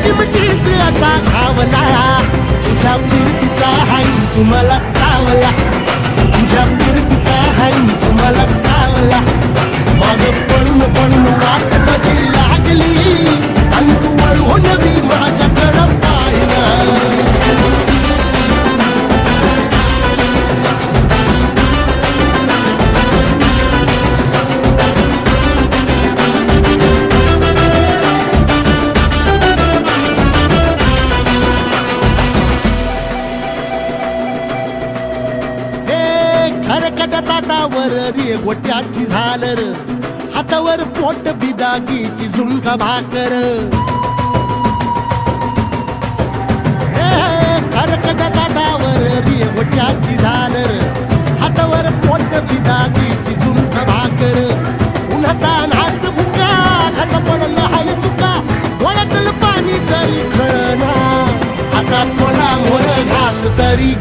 चिमटीत असा घावला तुझ्या फिरतीचा हाईच मला चावला तुझ्या फिरतीचा हाईच मला चावला माग पळून पळून वाट माझी लागली आणि तू वळून मी माझ्याकडं पाहिलं ताटावर रे गोट्याची झालर हातावर पोट बिदागीची झुणका भाकर करकट ताटावर रे गोट्याची झालर हातावर पोट बिदागीची झुणका भाकर उन्हातान हात भुका कसा पडलं हाय चुका डोळ्यातलं पाणी तरी कळना हातात थोडा मोर घास तरी